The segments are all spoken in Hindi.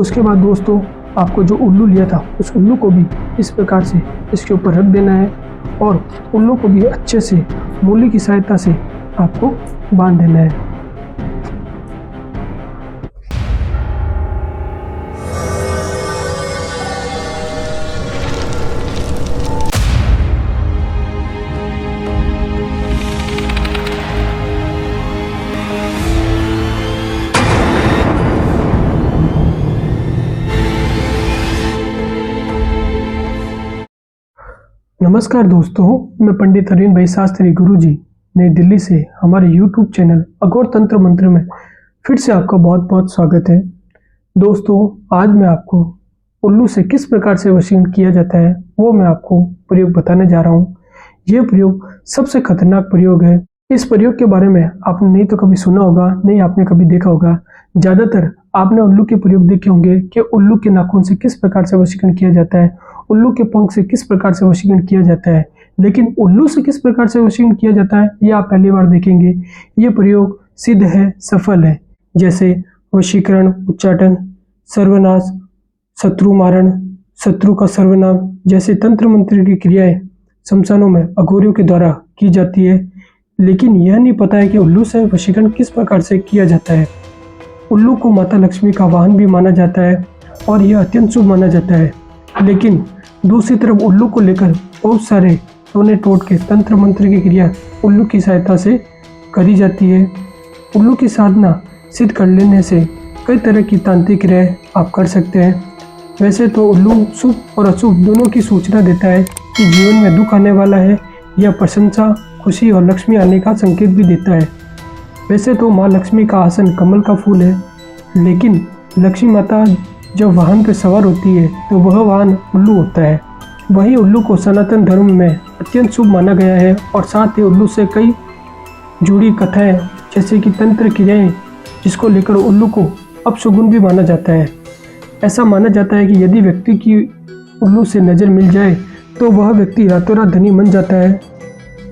उसके बाद दोस्तों आपको जो उल्लू लिया था उस उल्लू को भी इस प्रकार से इसके ऊपर रख देना है और उल्लू को भी अच्छे से मूली की सहायता से आपको बांध देना है। नमस्कार दोस्तों, मैं पंडित अरविंद भाई शास्त्री गुरुजी नई दिल्ली से हमारे YouTube चैनल अघोर तंत्र मंत्र में फिर से आपका बहुत बहुत स्वागत है। दोस्तों, आज मैं आपको उल्लू से किस प्रकार से वशीकरण किया जाता है वो मैं आपको प्रयोग बताने जा रहा हूँ। ये प्रयोग सबसे खतरनाक प्रयोग है। इस प्रयोग के बारे में आपने नहीं तो कभी सुना होगा, नहीं आपने कभी देखा होगा। ज़्यादातर आपने उल्लू के प्रयोग देखे होंगे कि उल्लू के नाखून से किस प्रकार से वशीकरण किया जाता है, उल्लू के पंख से किस प्रकार से वशीकरण किया जाता है, लेकिन उल्लू से किस प्रकार से वशीकरण किया जाता है ये आप पहली बार देखेंगे। ये प्रयोग सिद्ध है, सफल है, जैसे वशीकरण, उच्चाटन, सर्वनाश, शत्रु मारण, शत्रु का सर्वनाम जैसे तंत्र मंत्र की क्रियाएं शमशानों में अघोरियों के द्वारा की जाती है। लेकिन यह नहीं पता है कि उल्लू से वशीकरण किस प्रकार से किया जाता है। उल्लू को माता लक्ष्मी का वाहन भी माना जाता है और यह अत्यंत शुभ माना जाता है। लेकिन दूसरी तरफ उल्लू को लेकर बहुत सारे टोने टोट के तंत्र मंत्र की क्रिया उल्लू की सहायता से करी जाती है। उल्लू की साधना सिद्ध कर लेने से कई तरह की तांत्रिक क्रियाएं आप कर सकते हैं। वैसे तो उल्लू शुभ और अशुभ दोनों की सूचना देता है कि जीवन में दुख आने वाला है, या प्रशंसा, खुशी और लक्ष्मी आने का संकेत भी देता है। वैसे तो माँ लक्ष्मी का आसन कमल का फूल है, लेकिन लक्ष्मी माता जब वाहन पर सवार होती है तो वह वाहन उल्लू होता है। वही उल्लू को सनातन धर्म में अत्यंत शुभ माना गया है और साथ ही उल्लू से कई जुड़ी कथाएं जैसे कि तंत्र क्रियाएं जिसको लेकर उल्लू को अपशगुन भी माना जाता है। ऐसा माना जाता है कि यदि व्यक्ति की उल्लू से नज़र मिल जाए तो वह व्यक्ति रातों रात धनी बन जाता है।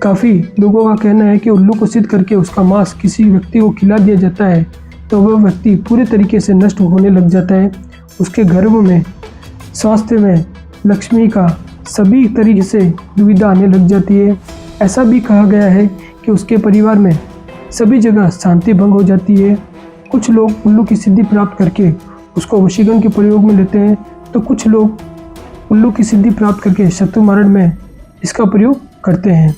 काफ़ी लोगों का कहना है कि उल्लू को सिद्ध करके उसका मांस किसी व्यक्ति को खिला दिया जाता है तो वह व्यक्ति पूरे तरीके से नष्ट होने लग जाता है। उसके गर्भ में, स्वास्थ्य में, लक्ष्मी का सभी तरीके से दुविधा आने लग जाती है। ऐसा भी कहा गया है कि उसके परिवार में सभी जगह शांति भंग हो जाती है। कुछ लोग उल्लू की सिद्धि प्राप्त करके उसको वशीकरण के प्रयोग में लेते हैं, तो कुछ लोग उल्लू की सिद्धि प्राप्त करके शत्रु मारण में इसका प्रयोग करते हैं।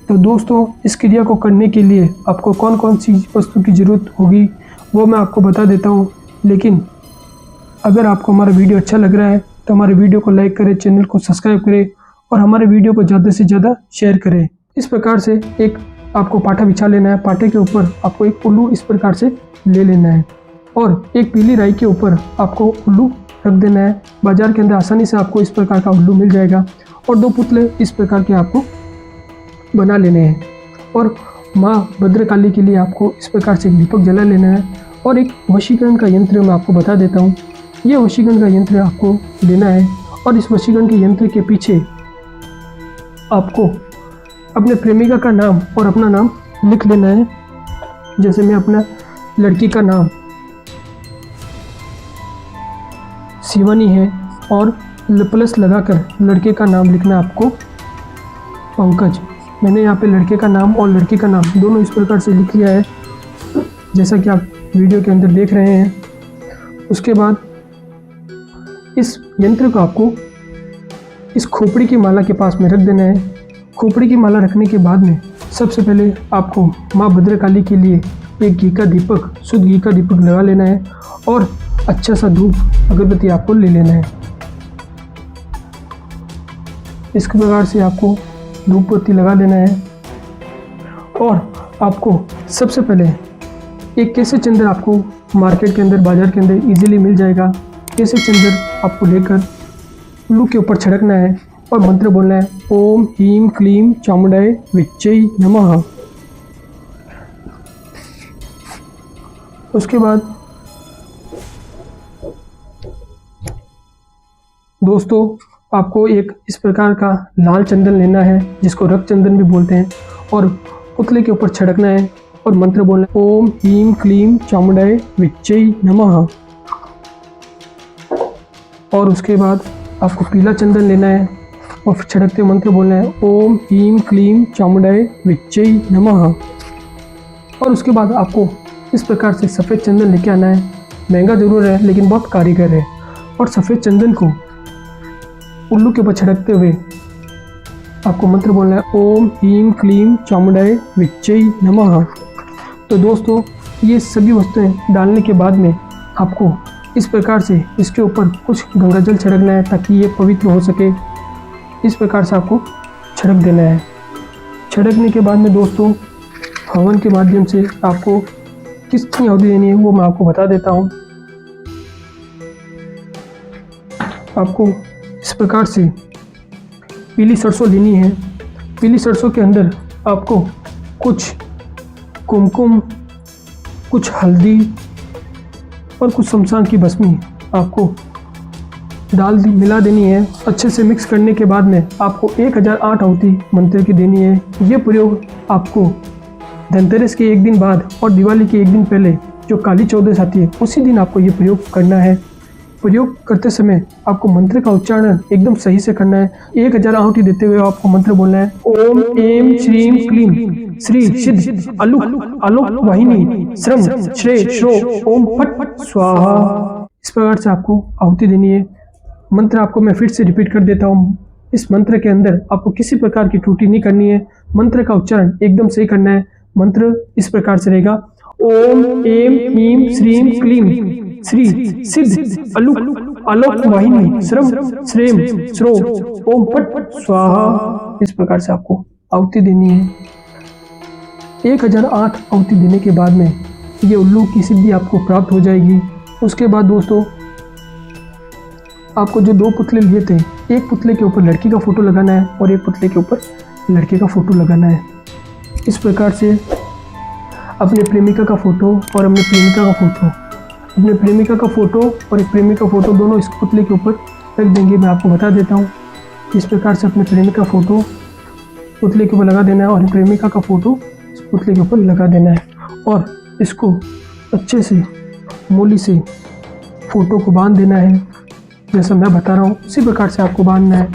तो दोस्तों, इस क्रिया को करने के लिए आपको कौन कौन सी वस्तु की ज़रूरत होगी वो मैं आपको बता देता हूँ। लेकिन अगर आपको हमारा वीडियो अच्छा लग रहा है तो हमारे वीडियो को लाइक करें, चैनल को सब्सक्राइब करें और हमारे वीडियो को ज़्यादा से ज़्यादा शेयर करें। इस प्रकार से एक आपको पाटा बिछा लेना है। पाटे के ऊपर आपको एक उल्लू इस प्रकार से ले लेना है और एक पीली राई के ऊपर आपको उल्लू रख देना है। बाजार के अंदर आसानी से आपको इस प्रकार का उल्लू मिल जाएगा और 2 पुतले इस प्रकार के आपको बना लेने हैं और माँ भद्रकाली के लिए आपको इस प्रकार से एक दीपक जला लेना है। और एक वशीकरण का यंत्र मैं आपको बता देता हूँ। यह वशीकरण का यंत्र आपको लेना है और इस वशीकरण के यंत्र के पीछे आपको अपने प्रेमिका का नाम और अपना नाम लिख लेना है। जैसे मैं अपना लड़की का नाम शिवानी है और प्लस लगाकर लड़के का नाम लिखना है आपको पंकज। मैंने यहाँ पे लड़के का नाम और लड़की का नाम दोनों इस प्रकार से लिख लिया है, जैसा कि आप वीडियो के अंदर देख रहे हैं। उसके बाद इस यंत्र को आपको इस खोपड़ी की माला के पास में रख देना है। खोपड़ी की माला रखने के बाद में सबसे पहले आपको माँ भद्रकाली के लिए एक घी का दीपक, शुद्ध घी का दीपक लगा लेना है और अच्छा सा धूप अगरबत्ती आपको ले लेना है। इस प्रकार से आपको धूप बत्ती लगा लेना है और आपको सबसे पहले एक केसर चंदन आपको मार्केट के अंदर, बाजार के अंदर इजीली मिल जाएगा। केसर चंदन आपको लेकर उल्लू के ऊपर छिड़कना है और मंत्र बोलना है, ओम ह्रीं क्लीं चामुंडाय विच्चै नमः। उसके बाद दोस्तों आपको एक इस प्रकार का लाल चंदन लेना है जिसको रक्त चंदन भी बोलते हैं और पुतले के ऊपर छिड़कना है और मंत्र बोलना है, ओम ह्रीं क्लीं चामुंडाय विच्चै नमः। और उसके बाद आपको पीला चंदन लेना है और फिर छिड़कते हुए मंत्र बोलना है ओम ह्रीं क्लीं चामुंडाय विच्चै नमः। और उसके बाद आपको इस प्रकार से सफ़ेद चंदन लेके आना है। महंगा जरूर है लेकिन बहुत कारीगर है। और सफ़ेद चंदन को उल्लू के ऊपर छिड़कते हुए आपको मंत्र बोलना है ओम ह्रीं क्लीं चामुंडाय विच्चै नमः। तो दोस्तों ये सभी वस्तुएं डालने के बाद में आपको इस प्रकार से इसके ऊपर कुछ गंगा जल छिड़कना है ताकि ये पवित्र हो सके। इस प्रकार से आपको छिड़क देना है। छिड़कने के बाद में दोस्तों हवन के माध्यम से आपको कितनी आहुति देनी है वो मैं आपको बता देता हूँ। आपको इस प्रकार से पीली सरसों लेनी है। पीली सरसों के अंदर आपको कुछ कुमकुम, कुछ हल्दी और कुछ शमशान की भस्मी आपको मिला देनी है। अच्छे से मिक्स करने के बाद में आपको 1008 आहुति मंत्र की देनी है। ये प्रयोग आपको धनतेरस के एक दिन बाद और दिवाली के एक दिन पहले जो काली चौदस आती है उसी दिन आपको ये प्रयोग करना है। प्रयोग करते समय आपको मंत्र का उच्चारण एकदम सही से करना है। 1000 आहुति देते हुए आपको मंत्र बोलना है ओम ऐं श्रीं क्लीं श्री सिद्ध आलोक वाहिनी श्रम श्रे श्रो ओम फट स्वाहा। इस प्रकार से आपको आहुति देनी है। मंत्र आपको मैं फिर से रिपीट कर देता हूँ। इस मंत्र के अंदर आपको किसी प्रकार की त्रुटि नहीं करनी है। मंत्र का उच्चारण एकदम सही करना है। मंत्र इस प्रकार से रहेगा ओम ऐं ह्रीं श्रीं क्लीं श्री सिद्ध आलोक वाहिनी श्रम श्रेम श्रो ओम फट स्वाहा। इस प्रकार से आपको आहुति देनी है। 1008 आहुति देने के बाद में ये उल्लू की सिद्धि आपको प्राप्त हो जाएगी। उसके बाद दोस्तों आपको जो 2 पुतले लिए थे, एक पुतले के ऊपर लड़की का फोटो लगाना है और एक पुतले के ऊपर लड़के का फोटो लगाना है। इस प्रकार से अपने प्रेमिका का फोटो और अपने प्रेमिका का फोटो, अपने प्रेमिका का फोटो और एक प्रेमी का फोटो दोनों इस पुतले के ऊपर रख देंगे। मैं आपको बता देता हूँ। इस प्रकार से अपने प्रेमिका का फोटो पुतले के ऊपर लगा देना है और प्रेमिका का फोटो इस पुतले के ऊपर लगा देना है और इसको अच्छे से मूली से फोटो को बांध देना है। जैसा मैं बता रहा हूँ उसी प्रकार से आपको बांधना है।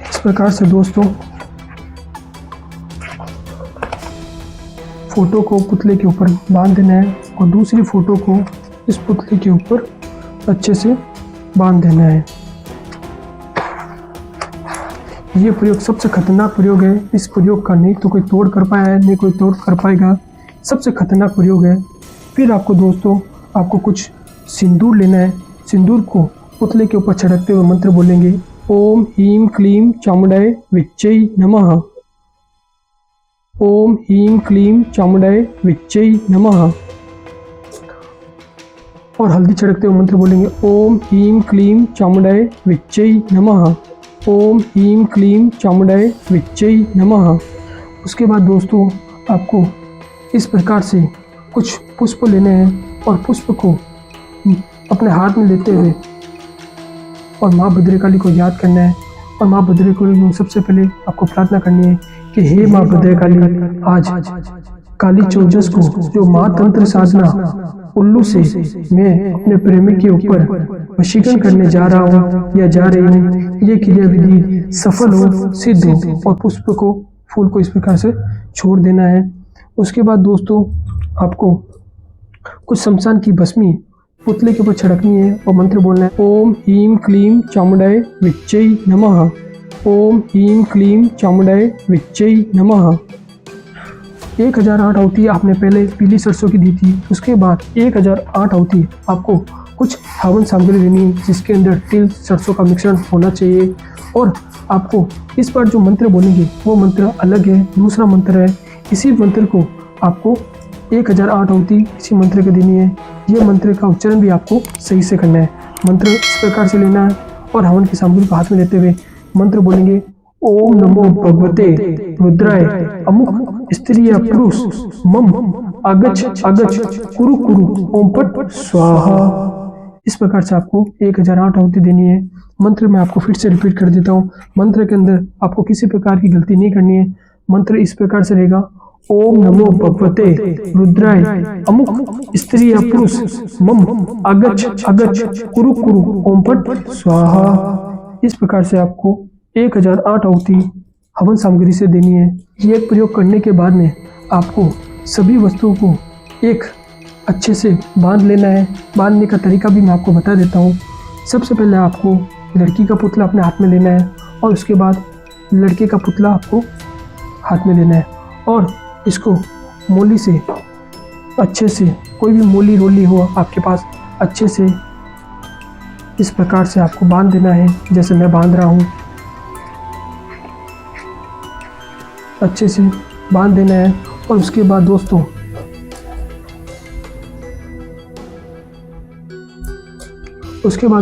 इस प्रकार से दोस्तों फोटो को पुतले के ऊपर बांध देना है और दूसरी फोटो को इस पुतले के ऊपर अच्छे से बांध देना है। ये प्रयोग सबसे खतरनाक प्रयोग है। इस प्रयोग का नहीं तो कोई तोड़ कर पाया है, नहीं कोई तोड़ कर पाएगा। सबसे खतरनाक प्रयोग है। फिर आपको दोस्तों आपको कुछ सिंदूर लेना है। सिंदूर को पुतले के ऊपर छिड़कते हुए मंत्र बोलेंगे ओम ह्रीं क्लीं चामुंडाय विच्चै नमः। ओम ह्रीं क्लीं चामुंडाय विच्चै नमः। और हल्दी छिड़कते हुए मंत्र बोलेंगे ओम ह्रीं क्लीं चामुंडाय विच्चै नमः। ओम ह्रीं क्लीं चामुंडाय विच्चै नमः। उसके बाद दोस्तों आपको इस प्रकार से कुछ पुष्प लेने हैं और पुष्प को अपने हाथ में लेते हुए और माँ भद्रकाली को याद करना है। और माँ भद्रकाली को सबसे पहले आपको प्रार्थना करनी है कि हे माँ भद्रकाली, आज काली चौदस को जो माँ तंत्र साधना उल्लू से मैं अपने प्रेमी के ऊपर वशीकरण करने जा रहा हूँ या जा रही हूँ, ये क्रिया विधि सफल हो, सिद्ध हो। और पुष्प को, फूल को इस प्रकार से छोड़ देना है। उसके बाद दोस्तों आपको कुछ शमशान की भस्मी पुतले के ऊपर छिड़कनी है और मंत्र बोलना है ओम ह्रीं क्लीं चामुंडाय विच्चै नमः। ओम ह्रीं क्लीं चामुंडाय विच्चै नमः। 1008 आहुति आपने पहले पीली सरसों की दी थी। उसके बाद 1008 आहुति आपको कुछ हवन सामग्री देनी है जिसके अंदर तिल सरसों का मिश्रण होना चाहिए। और आपको इस बार जो मंत्र बोलेंगे वो मंत्र अलग है, दूसरा मंत्र है। इसी मंत्र को आपको 1008 आहुति इसी मंत्र की देनी है। ये मंत्र का उच्चारण भी आपको सही से करना है। मंत्र इस प्रकार से लेना है और हवन की सामग्री को हाथ में लेते हुए मंत्र बोलेंगे ओम नमो भगवते रुद्राय अमुक स्त्रिय पुरुष मम आगच्छ आगच्छ कुरु कुरु ओम फट स्वाहा। इस प्रकार से आपको 1008 आहुति देनी है। मंत्र मैं आपको फिर से रिपीट कर देता हूँ। मंत्र के अंदर आपको किसी प्रकार की गलती नहीं करनी है। मंत्र इस प्रकार से रहेगा ओम नमो भगवते रुद्राय अमुक स्त्री या पुरुष मम अगच अगच कुरु कुरु ओम फट स्वाहा। इस प्रकार से आपको 1008 आहुति हवन सामग्री से देनी है। ये प्रयोग करने के बाद में आपको सभी वस्तुओं को एक अच्छे से बांध लेना है। बांधने का तरीका भी मैं आपको बता देता हूँ। सबसे पहले आपको लड़की का पुतला अपने हाथ में लेना है और उसके बाद लड़के का पुतला आपको हाथ में लेना है और इसको मोली से अच्छे से, कोई भी मोली रोली हो आपके पास, अच्छे से इस प्रकार से आपको बांध देना है जैसे मैं बांध रहा हूँ। अच्छे से बांध देना है और उसके बाद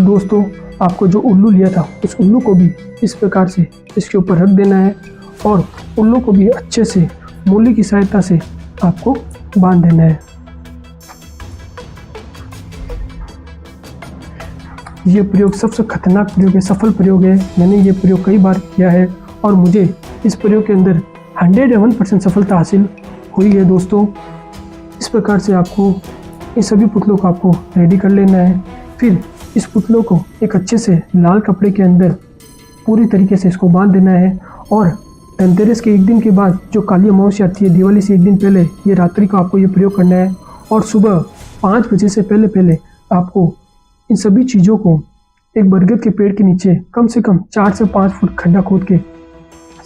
दोस्तों आपको जो उल्लू लिया था उस उल्लू को भी इस प्रकार से इसके ऊपर रख देना है और उल्लू को भी अच्छे से मूली की सहायता से आपको बांध देना है। ये प्रयोग सबसे खतरनाक प्रयोग है, सफल प्रयोग है। मैंने ये प्रयोग कई बार किया है और मुझे इस प्रयोग के अंदर 101% सफलता हासिल हुई है दोस्तों। इस प्रकार से आपको इन सभी पुतलों को आपको रेडी कर लेना है। फिर इस पुतलों को एक अच्छे से लाल कपड़े के अंदर पूरी तरीके से इसको बांध देना है और धनतेरस के एक दिन के बाद जो काली अमावस्या आती है, दिवाली से एक दिन पहले, ये रात्रि को आपको ये प्रयोग करना है और सुबह 5 बजे से पहले आपको इन सभी चीज़ों को एक बरगद के पेड़ के नीचे कम से कम 4 से 5 फुट खड्डा खोद के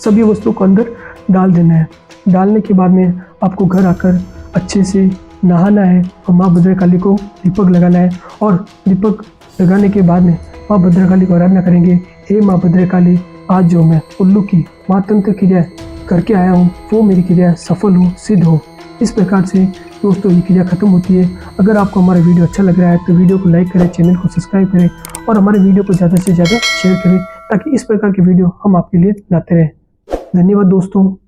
सभी वस्तुओं को अंदर डाल देना है। डालने के बाद में आपको घर आकर अच्छे से नहाना है और माँ भद्रकाली को दीपक लगाना है और दीपक लगाने के बाद में माँ भद्रकाली को आराधना करेंगे। हे माँ भद्रकाली, आज जो मैं उल्लू की महातंत्र क्रिया करके आया हूँ वो मेरी क्रिया सफल हो, सिद्ध हो। इस प्रकार से दोस्तों ये क्रिया खत्म होती है। अगर आपको हमारा वीडियो अच्छा लग रहा है तो वीडियो को लाइक करें, चैनल को सब्सक्राइब करें और हमारे वीडियो को ज़्यादा से ज़्यादा शेयर करें ताकि इस प्रकार के वीडियो हम आपके लिए लाते रहें। धन्यवाद दोस्तों।